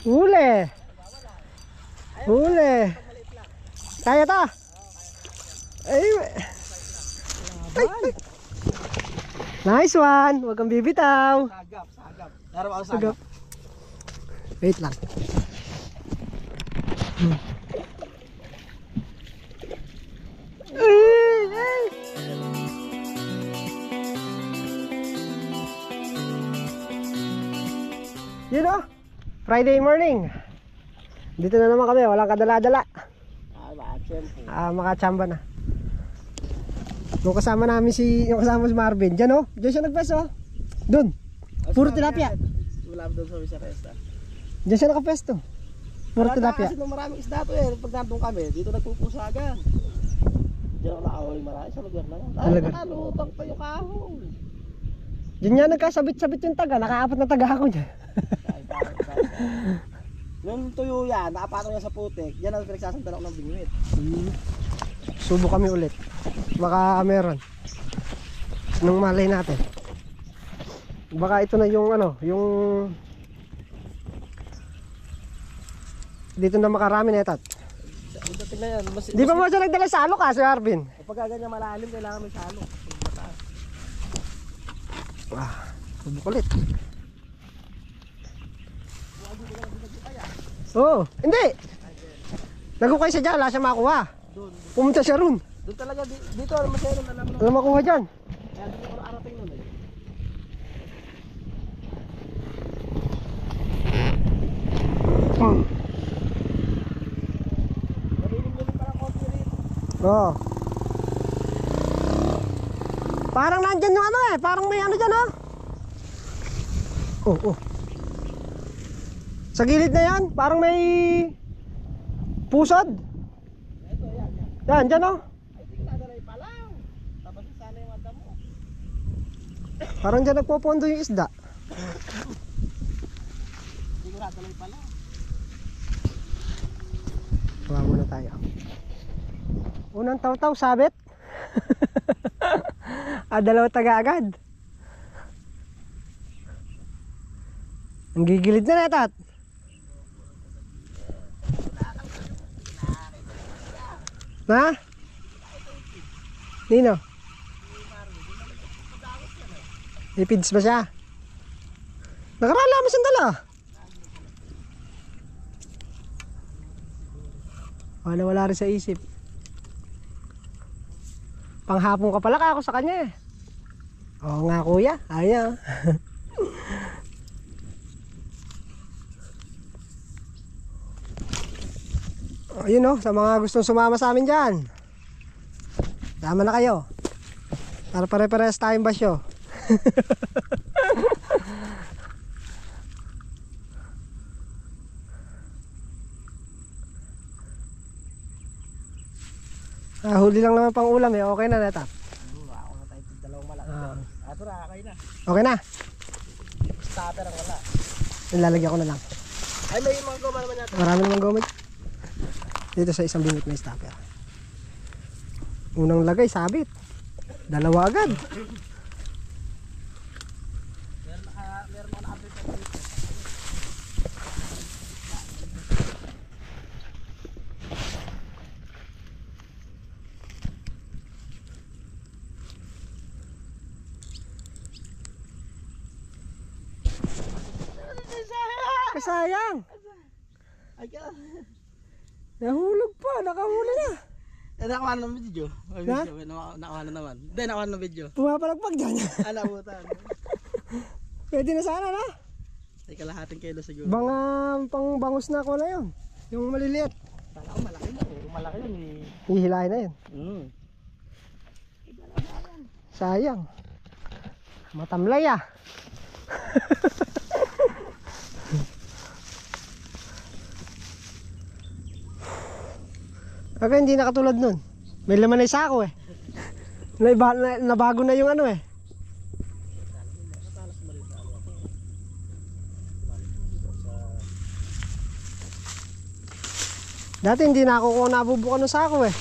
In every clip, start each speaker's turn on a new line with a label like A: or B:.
A: Huli. Huli. Kaya ta. Ay. Ay. Nice one. Huwag kang bibitaw.
B: Sagap, sagap. Laro ako
A: Sagap. Wait lang. You know, Friday morning. Dito na naman kami, walang kadala-dala. Makachamba na. Yung kasama namin yung kasama si Marvin. Diyan oh, diyan siya nagpesto. Doon. Puro tilapia.
B: Wala doon sa Wisaresta.
A: Diyan siya nakapesto. Puro tilapia.
B: Kasi nung maraming isda to eh. Pag nandun kami, dito nagpupusagan. Diyan ako nakahuli marami sa lugar na. Ay, nakalutang pa yung kahon.
A: Diyan niya nagkasabit-sabit yung taga. Nakaapat na taga ako dyan.
B: Nung tuyo yan, nakapatong yan sa putik. Diyan ang pinagsasandal ako ng bingwit.
A: Subo kami ulit. Baka meron. Nung malay natin. Baka ito na yung ano, yung dito na makarami na itat. Di pa mo siya nagdala sa alok si Arvin?
B: Kapag ganyan malalim, kailangan may salok.
A: Subok ulit. Oo, hindi. Nagukay siya dyan, wala siya makuha. Pumunta siya ron.
B: Doon talaga, dito alam mo siya ron, alam mo.
A: Wala makuha dyan.
B: Kaya dito ko arating nun eh. Nalilim-lilim parang konti rito.
A: Oo. Parang nandyan yung ano eh, parang may ano dyan oh. Oh. Sa gilid na yan, parang may pusod.
B: Ito, yan.
A: Yan, dyan oh.
B: Ay, hindi ko nadalay pa lang. Tapos sana yung mata mo.
A: Parang dyan nagpopondo yung isda.
B: Hindi ko nadalay pa lang.
A: Kuha muna tayo. Unang taw-taw, sabit. Dalawa taga agad. Ang gigilid na natat. Ha? Nino? Ipids ba siya? Nakarala mo sandala. Wala rin sa isip. Panghapon ka pala ako sa kanya eh. Oo nga kuya, ayaw. Ayun oh, sa mga gustong sumama sa amin dyan, sama na kayo. Para pare-parehas tayong basyo. Huli lang naman pang ulam eh, okay na neta.
B: Ako na tayo dalawang malaki. Pero kakay na.
A: Okay na?
B: Stopper ang wala.
A: Nilalagyan ko na lang.
B: Ay, may mga goma naman natin.
A: Marami namang gomit. Dito sa isang bingit may stopper. Unang lagay, sabit. Dalawa agad.
B: Meron mga na-update na dito.
A: Kasayang.
B: Ay, ka.
A: Nahulog pa, nakahuli na.
B: Nakakuha ng video.
A: Ha?
B: Nakakuha na naman. Hindi, nakakuha ng video.
A: Pumapalagpag dyan.
B: Alabutan.
A: Pwede na sana na.
B: Ay, kalahating kilo siguro.
A: Pang bangus na ako na yun. Yung maliliit.
B: Kala ko malaki na eh. Kung malaki yun eh.
A: Hihilahin na yun. Sayang. Matamlay ah. Kaya hindi na katulad nun. May laman na isa ako eh. Nabago na yung ano eh. Dati hindi na ako nabubukan ng sako eh.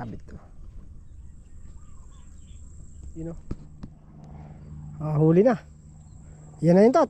A: Sabit ko. Yun o. Huli na. Yan na yung tot.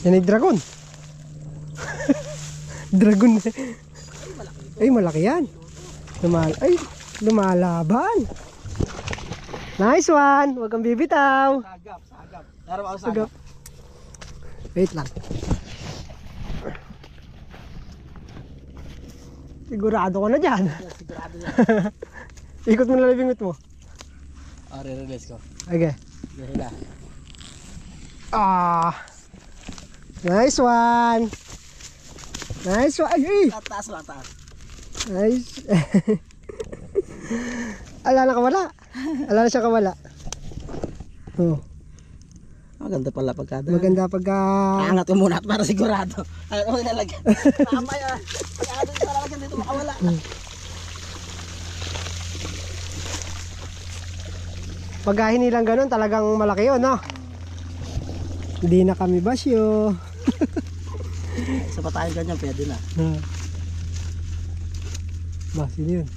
A: Yan ay dragon. Dragon. Ay, malaki yan. Lumalaban. Nice one. Huwag kang bibitaw.
B: Sagap, sagap. Laro ako
A: Sagap. Wait lang. Sigurado ka na dyan.
B: Sigurado yan.
A: Ikot mo na lang yung bingot mo.
B: Re-release ko.
A: Okay.
B: Hila.
A: Nice one. Nice one. Ay.
B: Taas lang, taas.
A: Nice. Ala na kawala. Ala na siya kawala. Oh.
B: Maganda pala pagkada.
A: Maganda pagka...
B: Angat ko muna para sigurado. Ano ko nilalagyan? Mamaya. Pagkada dito lalagyan dito makawala.
A: Pagka hinilang ganun talagang malaki yun, no? Hindi na kami basyo.
B: Isa pa tayo ganyan, pwede na.
A: Basin yun.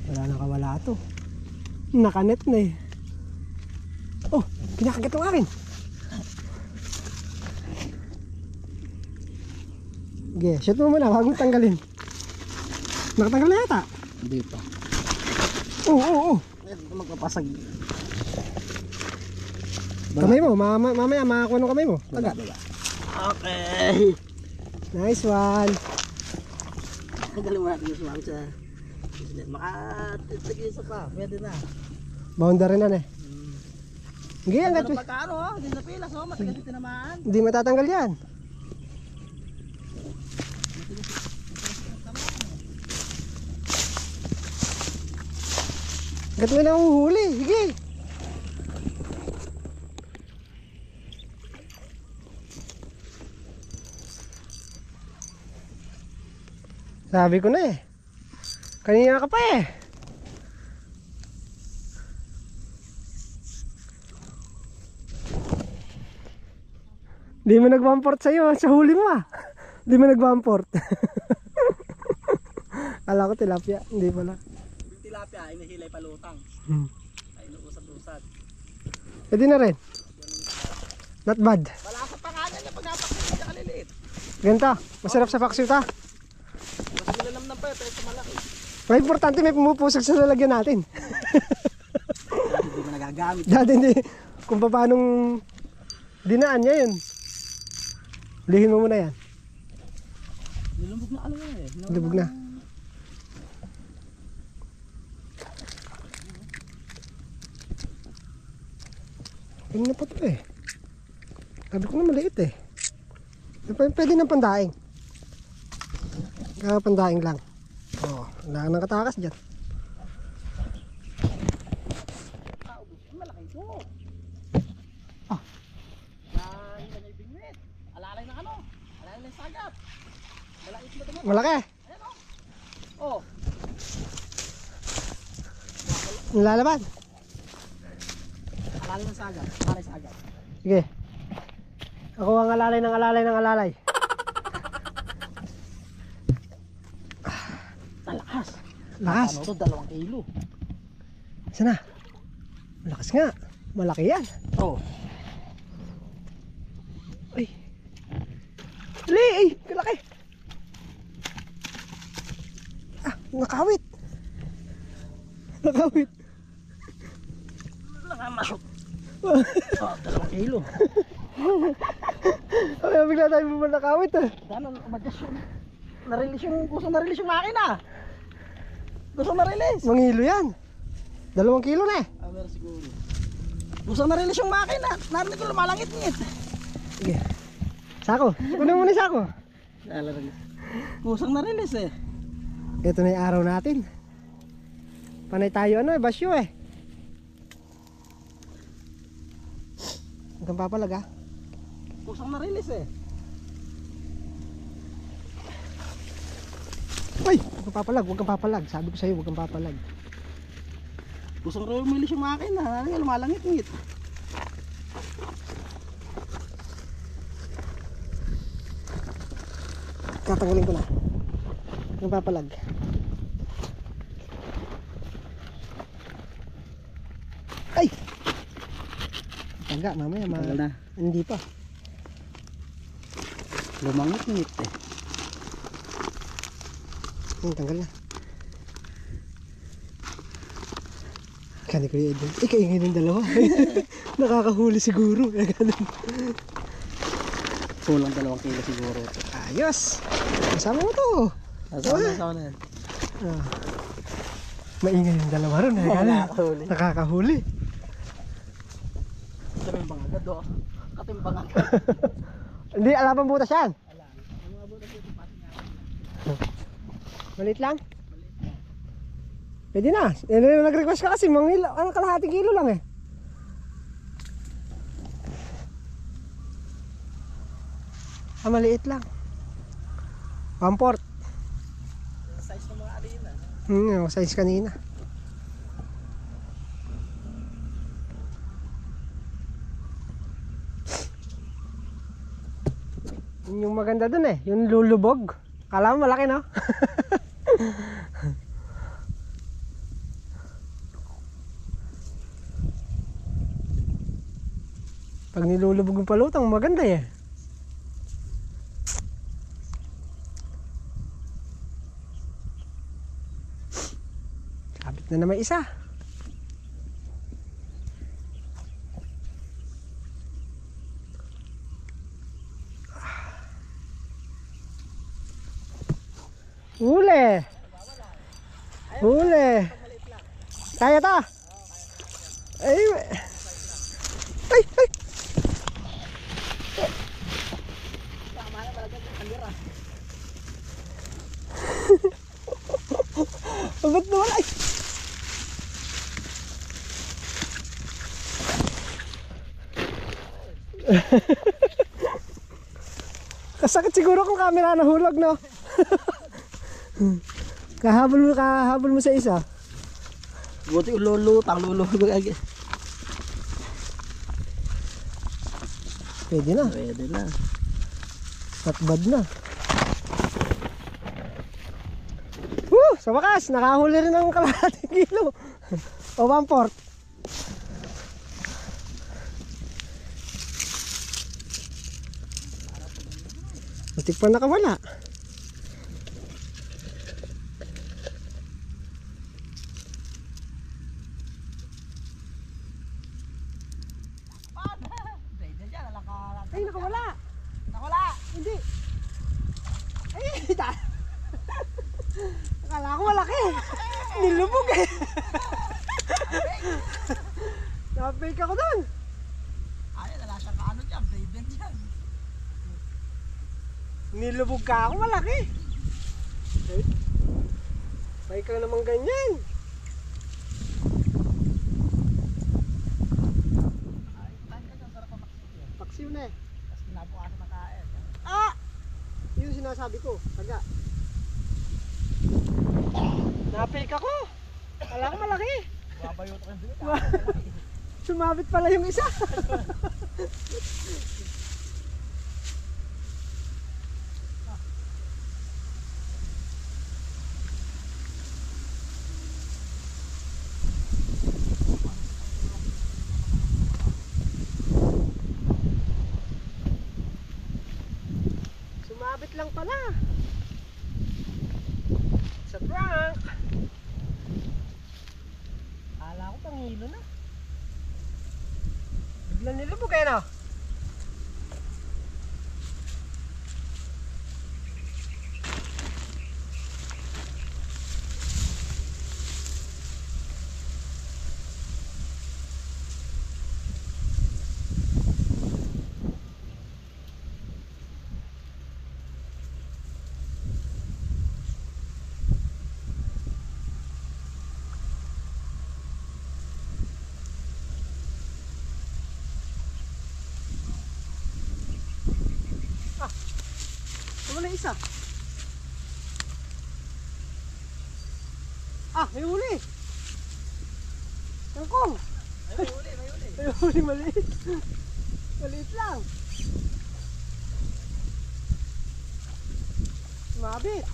A: Wala na kawala to. Nakanet na eh. Oh, kinakagat ang akin. Okay, shoot mo muna, huwag mo tanggalin. Nakatanggal na yata.
B: Hindi pa.
A: Oo.
B: Ito magpapasag.
A: Kamay mo, mamaya makakuha ng kamay mo. Taga.
B: Okay.
A: Nice one.
B: Tagalin mo natin yung sumami sa... Makatitag isa pa, pwede na.
A: Boundary na eh. Hindi, hanggat
B: Pagkaano, hindi na pilas, matagal yung tinamaan.
A: hindi matatanggal yan. Hanggat mo na uhuhuli, sige. Sabi ko na eh. Kanina ka pa eh. Di mo nag-bumport sa'yo sa huli mo ah. Di mo nag-bumport. Kala ko tilapia, hindi pala.
B: Tilapia, inihilay palutang. Ay, inuusad-usad.
A: Pwede na rin. Not bad.
B: Wala sa pangalan niya pag napakita siya kaliliit.
A: Ganito, masarap sa paksiw ta.
B: Mas nilalam na pa ito sa malaki.
A: May importante may pumupusog sa lalagyan natin.
B: Hindi mo nagagamit.
A: Dati hindi, kung paanong dinaan niya yun. Lihin mo muna yan.
B: Nilubog na ano na eh.
A: Lubog na. Ano na pa ito eh. Sabi ko na maliit eh. Pwede ng pandaing. Pandaing lang. Oo, wala nang katakas dyan.
B: Malaki ito. Yan yung bingwit. Alalay na ano? Alalay na sagap. Malaki ito ba?
A: Malaki.
B: Ayan o. Oh.
A: Nilalaban.
B: Alalay na sagap. Alalay sagap.
A: Sige. Ako ang alalay ng alalay ng alalay.
B: Talakas.
A: Lakas.
B: Ano ito? 2 kilo.
A: Sana. Malakas nga. Malaki yan.
B: Oh.
A: Ay. Dali! Ay! Kalaki! Ah! Nakawit! Nakawit!
B: Nangamasok. Oh, 2 kilo.
A: Ay, bigla tayo mo nakawit ah.
B: Gano'n, umagas yun. Na-release yung, gusto na-release yung makina. Gusto na-release.
A: Mangilo yan. 2 kilo na eh.
B: Ah, meron siguro. Gusto na-release yung makina. Narinig ko lumalangit-ngit.
A: Sige. Sako. Kunin mo na yung sako.
B: Kusang na-release eh.
A: Ito na yung araw natin. Panay tayo ano eh, basyo eh. Hanggang papalag ah.
B: Kusang na-release eh.
A: Uy! Huwag kang papalag, huwag kang papalag. Sabi ko sa'yo, huwag kang papalag.
B: Kusang na-release yung makina. Narinig ko lumalangit-ngit.
A: Tatanggalin ko na. Yung papalag. Ay! Taga, mamaya
B: Tagal na.
A: Hindi pa.
B: Lumangit-ngit eh.
A: Tanggal na. Kani ko yung ikaingay ng dalawa. Nakakahuli siguro.
B: Kulang 2 kilo siguro.
A: Ayos! Kasama mo to.
B: Kasama na yan.
A: Ah. Maingay yung dalawa ron.
B: Nakakahuli.
A: Nakakahuli.
B: Katimbang agad o. Katimbang agad.
A: Hindi, alam ang butas yan. Malit lang? Pwede na. Nag-request ka kasi ang kalahating kilo lang eh. Maliit lang. 1/4.
B: Size ng mga alina.
A: Size kanina. Yun yung maganda dun eh. Yung lulubog. Kala mo malaki no? Pag nilulubog yung palutang, maganda eh. Kapit na naman isa. Huli! Huli! Kaya ta? Ay! Ay! Ay! Ba't nawala? Ay! Kasakit siguro kung camera nahulog, no? Kahabol mo sa isa.
B: Buti ululutang agad.
A: Pwede na.
B: Pwede na.
A: Not bad na. Woo! Sa wakas, nakahuli rin ng kalahating kilo. O 1/4. Matik pa nakawala. Ay, nakawala.
B: Nakawala!
A: Hindi. Ay, akala ko malaki. Nilubog eh. Napake ako doon.
B: Ay, wala siyang kaano dyan. Braven dyan.
A: Nilubog ka ako malaki. May ka naman ganyan.
B: Ay, tayo ka dyan. Sarap pa maksiyo.
A: Paksiw na eh.
B: Tapos kinabukasan na kain.
A: Ah! Yun sinasabi ko. Taga. Napake ako. Akala ko malaki.
B: Babayot ang bilit.
A: Sumabit pala yung isa. Sumabit lang pala. Sa prank. Akala ko pang hilo na. Biglang nilubog kayo na. Wala isa. Ah, may huli. Tangkong.
B: May huli, may huli.
A: May huli, maliit. Maliit lang. Mabit.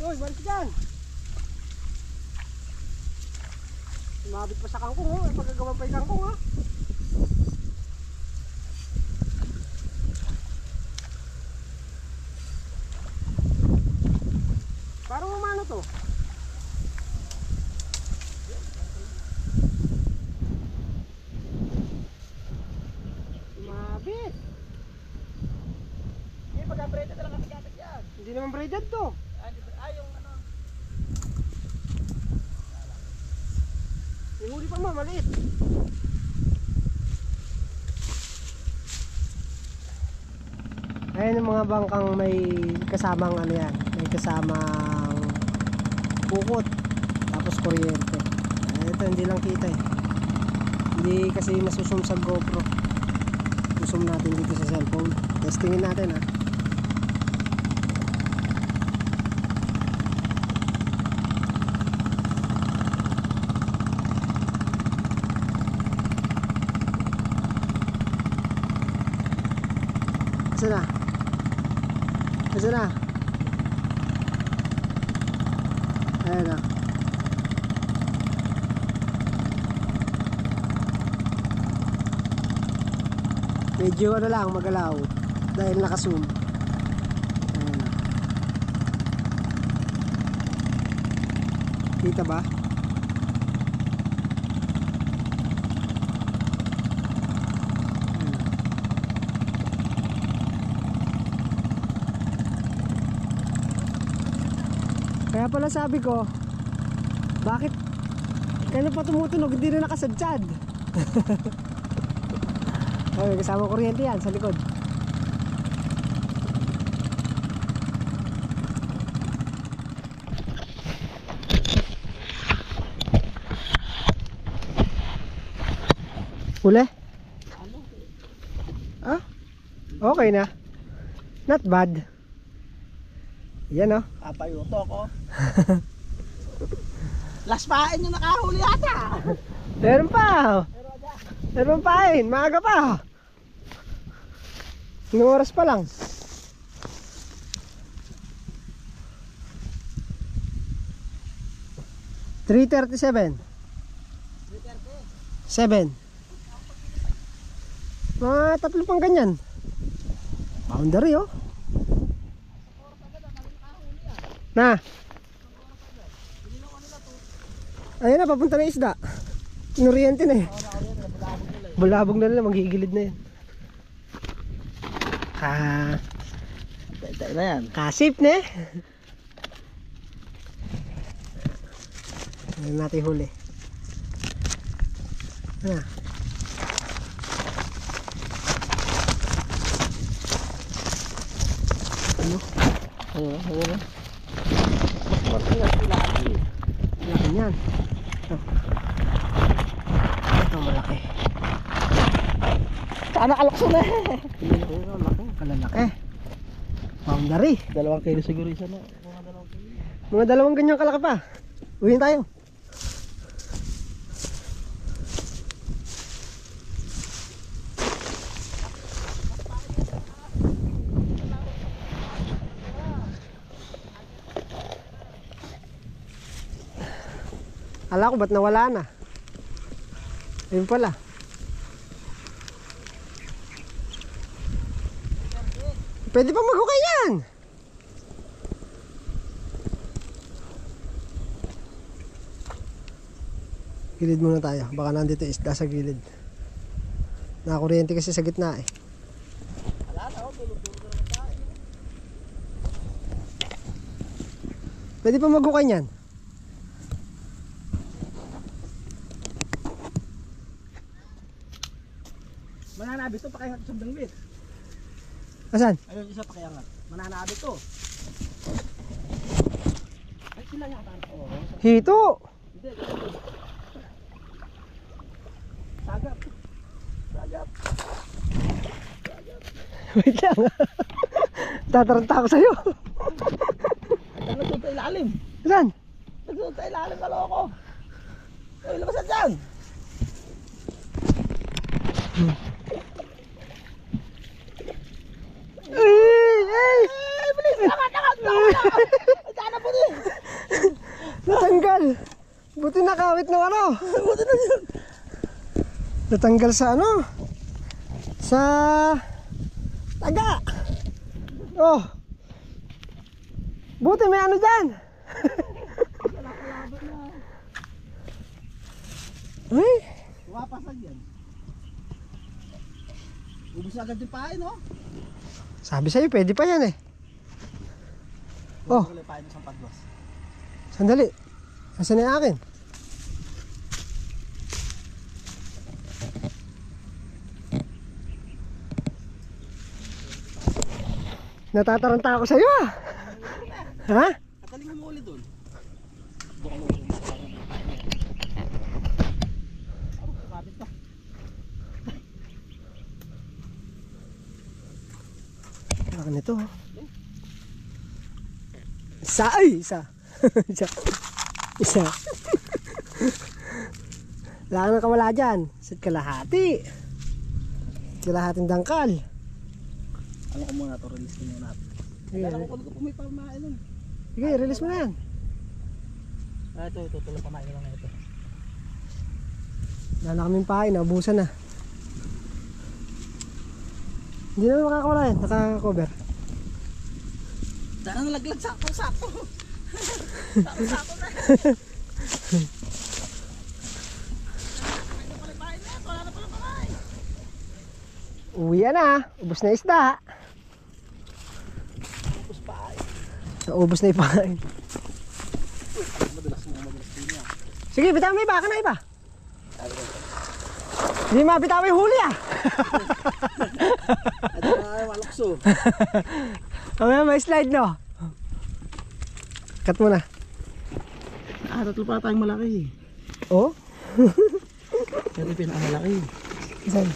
A: Uy, balik dyan. Mabit pa sa kangkong, oh. Pagkagawa pa yung kangkong, oh. Parang umano to. Mabit.
B: Hindi, pagka-braided talaga kapit yan.
A: Hindi naman braided to.
B: Yung ano.
A: Yung huli pa mo, maliit. Ayan yung mga bangkang may kasamang ano yan. May kasamang bukot. Tapos kuryente. Ito hindi lang kita eh. Hindi kasi masusum sa GoPro. Susum natin dito sa cellphone. Testingin natin ha. Asa na? Asa na? Ayan na. Medyo ano lang magalaw dahil naka-zoom. Ayan na. Kita ba? Kaya pala sabi ko, bakit kailan pa tumutunog, hindi na nakasadjad. Ay, kasama kuryente yan sa likod. Huli? Ah? Okay na. Not bad. Yan oh.
B: Kapayuto ko. Last pain yung nakahuli ata.
A: Meron pa. Meron pa eh. Maaga pa. Anong oras pa lang? $3:37. 7. Mga tatlo pang ganyan. Boundary oh. Na. Ayun na, papunta na isda. Inuryente na eh. Bulabog na nila, maghigilid na yan.
B: Tayo na yan.
A: Kasip na eh. Ayun natin huli. Na. Ano?
B: Ayun.
A: Laki yan. Ito malaki.
B: Sana kalakso na.
A: Kalalaki. Boundary.
B: 2 kilo siguro isa na.
A: Mga 2 ganyang kalaki pa. Uwiin tayo. Ala ko ba't nawala na? Ayun pala. Pwede pa maghukay yan. Gilid muna tayo. Baka nandito isda sa gilid. Nakakuryente kasi sa gitna eh. Pwede pa maghukay yan.
B: Mananabit to, pakihangat sa dangbit.
A: Asan?
B: Ayun, isa pakihangat. Mananabit to. Ay, sila yata. Oo.
A: Hito!
B: Hindi. Sagap.
A: Wait lang. Tataranta ako sa'yo.
B: Nagsunod sa ilalim.
A: Asan?
B: Nagsunod sa ilalim, kaloko. Ay, labasan dyan. Bilis! Sana po din!
A: Natanggal. Buti nakawit ng ano.
B: Buti na yun!
A: Natanggal sa ano? Sa taga. Oh. Buti may ano dyan. Ay,
B: Pumapasag yan. Ubus agad yung pain, no?
A: sabi sa'yo, pwede pa yan eh. Oh.
B: Wala pain ng sampaglos.
A: Sandali. Asan na yung akin? Natataranta ako sa'yo ah. Ha?
B: Kataling mo ulit doon. Kapit ka.
A: Akin ito. Isa ay! Isa. Isa. Isa. Wala nang kawala dyan. Sit kalahati. Kalahating dangkal.
B: Ano ko muna ito, release ko muna.
A: Sige,
B: Kailangan ko kung may pamain nun.
A: sige, release mo na yan.
B: Ito, tulang pamain lang na ito.
A: Wala na kaming pain, naubusan na. Hindi naman makakawala yan, naka-cover.
B: Dahil nalaglag sakto-sakto. Sakto-sakto na. Wala na pala pamain.
A: Uwi na, ubos na isda.
B: Tapos pain.
A: Naubos na yung pain.
B: Madalas din niya.
A: Sige, bitaw mo iba, ka na iba. Hindi mabitaw yung huli ah.
B: Ito na malukso.
A: Mamaya may slide no. Cut mo na.
B: Tatlo pa tayong malaki.
A: Oh?
B: Ito yung pinakamalaki.
A: Saan?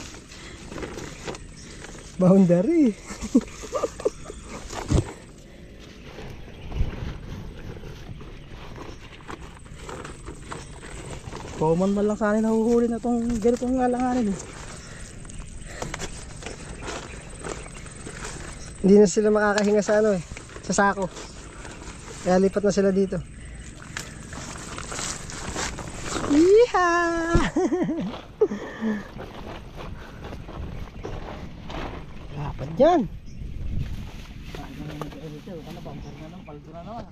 A: Boundary.
B: Common man lang sana nahuhuli na itong ganitong alanganin.
A: Hindi na sila makakahinga sa ano eh, sa sako. Kaya lipat na sila dito. Yeehaw! Dapat dyan.
B: Ano ba? Ang paldo na naman.